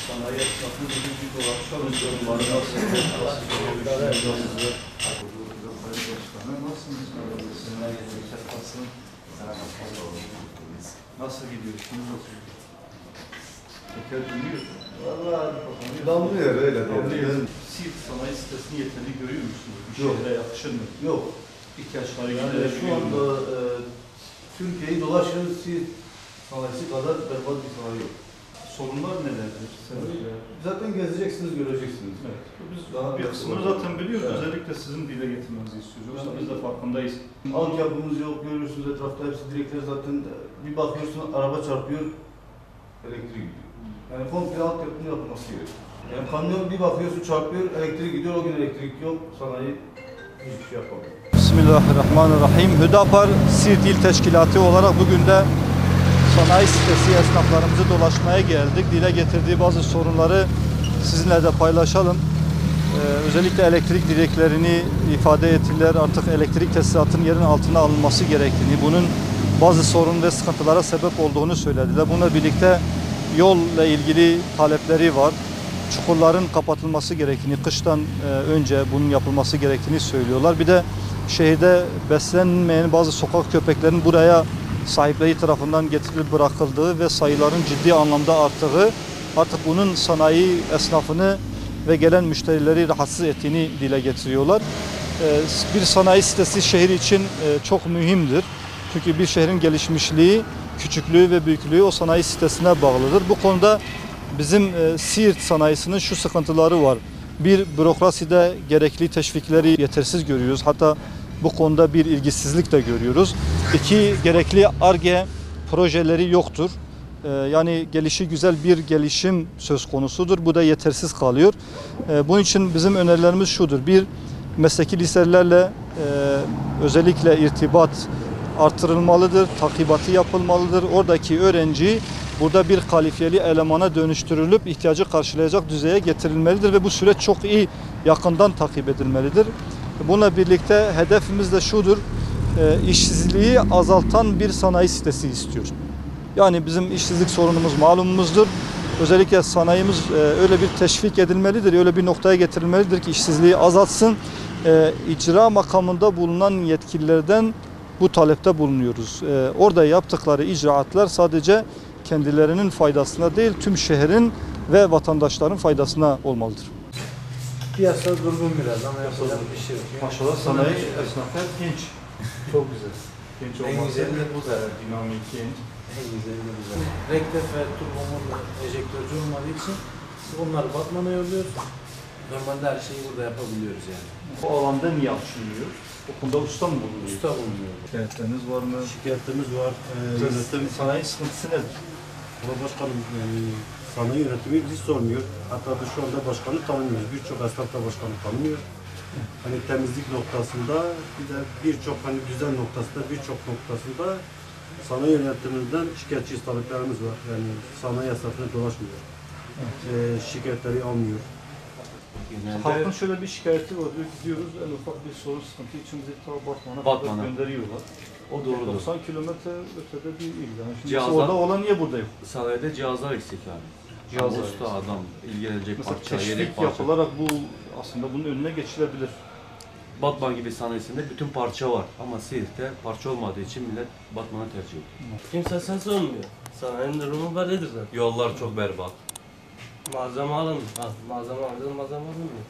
Sanayi esnafının büyük olarak çok sorunları nasıl gidiyor? Teker dönüyor. Vallahi damlıyor öyle. Siirt sanayi sitesini yeterli görüyor musunuz? Bir Yok. şehre yakışır mı? Yok. İhtiyaçları Yani şu anda Türkiye'yi dolaşıyoruz, Siirt sanayisi kadar berbat bir sanayi yok. Sorunlar nelerdir? Zaten gezeceksiniz, göreceksiniz. Evet. Biz Daha bir kısmını zaten biliyoruz. Evet. Özellikle sizin dile getirmenizi istiyoruz. Yoksa biz de farkındayız. Altyapımız yok, görürsünüz etrafta hepsi direkler zaten. Bir bakıyorsun araba çarpıyor, elektrik gidiyor. Yani komple altyapının yapılması gerekiyor. Yani kamyon bir bakıyorsun çarpıyor, elektrik gidiyor, o gün elektrik yok, sanayi hiçbir şey yapamıyor. Bismillahirrahmanirrahim. Hüdapar Siirt İl Teşkilatı olarak bugün de sanayi sitesi esnaflarımızı dolaşmaya geldik. Dile getirdiği bazı sorunları sizinle de paylaşalım. Özellikle elektrik direklerini ifade ettiler. Artık elektrik tesisatının yerin altına alınması gerektiğini, bunun bazı sorun ve sıkıntılara sebep olduğunu söylediler. Bununla birlikte yolla ilgili talepleri var. Çukurların kapatılması gerektiğini, kıştan önce bunun yapılması gerektiğini söylüyorlar. Bir de şehirde beslenmeyen bazı sokak köpeklerinin buraya sahipleri tarafından getirilip bırakıldığı ve sayıların ciddi anlamda arttığı, artık bunun sanayi esnafını ve gelen müşterileri rahatsız ettiğini dile getiriyorlar. Bir sanayi sitesi şehir için çok mühimdir. Çünkü bir şehrin gelişmişliği, küçüklüğü ve büyüklüğü o sanayi sitesine bağlıdır. Bu konuda bizim Siirt sanayisinin şu sıkıntıları var. Bir, bürokraside gerekli teşvikleri yetersiz görüyoruz. Hatta bu konuda bir ilgisizlik de görüyoruz. İki, gerekli Ar-Ge projeleri yoktur. Yani gelişi güzel bir gelişim söz konusudur. Bu da yetersiz kalıyor. Bunun için bizim önerilerimiz şudur. Bir, mesleki liselerle özellikle irtibat artırılmalıdır, takibatı yapılmalıdır. Oradaki öğrenci burada bir kalifiyeli elemana dönüştürülüp ihtiyacı karşılayacak düzeye getirilmelidir ve bu süreç çok iyi yakından takip edilmelidir. Bununla birlikte hedefimiz de şudur, işsizliği azaltan bir sanayi sitesi istiyoruz. Yani bizim işsizlik sorunumuz malumumuzdur. Özellikle sanayimiz öyle bir teşvik edilmelidir, öyle bir noktaya getirilmelidir ki işsizliği azaltsın. İcra makamında bulunan yetkililerden bu talepte bulunuyoruz. Orada yaptıkları icraatlar sadece kendilerinin faydasına değil, tüm şehrin ve vatandaşların faydasına olmalıdır. Piyasa durgun biraz ama yapacak bir şey yok. Maşallah sanayi esnaflar genç. Çok güzel. Genç En olması güzeli de bu zaten. dinamik genç. En güzeli de bu zaten. Rektef ve turbomurla enjektörcü olmadığı için bunları Batman'a yolluyoruz. Normalde her şeyi burada yapabiliyoruz yani. Bu alanda niye açılıyor? O konuda usta mı bulunuyor? Usta bulunuyor. Şikayetleriniz var mı? Şikayetlerimiz var. Sanayi sıkıntısı nedir? Ama başkanım sanayi yönetimi bizi sormuyor. Hatta da şu anda başkanı tanımıyoruz. Birçok esnaf da başkanı tanımıyor. Hani temizlik noktasında bir de birçok hani düzen noktasında birçok noktasında sanayi yönetiminden şikayetçi taleplerimiz var. Yani sanayi esnafına dolaşmıyor. Şikayetleri almıyor. Halkın şöyle bir şikayeti var. Diyor, gidiyoruz en ufak bir sorun sıkıntı için bizi ta Batman'a kadar gönderiyorlar. O doğrudur. 90 kilometre ötede bir il. Yani şimdi Cihazlar- orada olan niye burada yok? Sanayide cihazlar eksik abi. Cihazlar Usta adam, ilgilenecek Mesela parça, yedek teşvik parça. yapılarak bu aslında bunun önüne geçilebilir. Batman gibi sanayisinde bütün parça var. Ama Siirt'te parça olmadığı için millet Batman'a tercih ediyor. Kimse ses olmuyor. Sanayinin durumu böyledir zaten. Yollar çok berbat. Malzeme alın. Malzeme alınmıyor.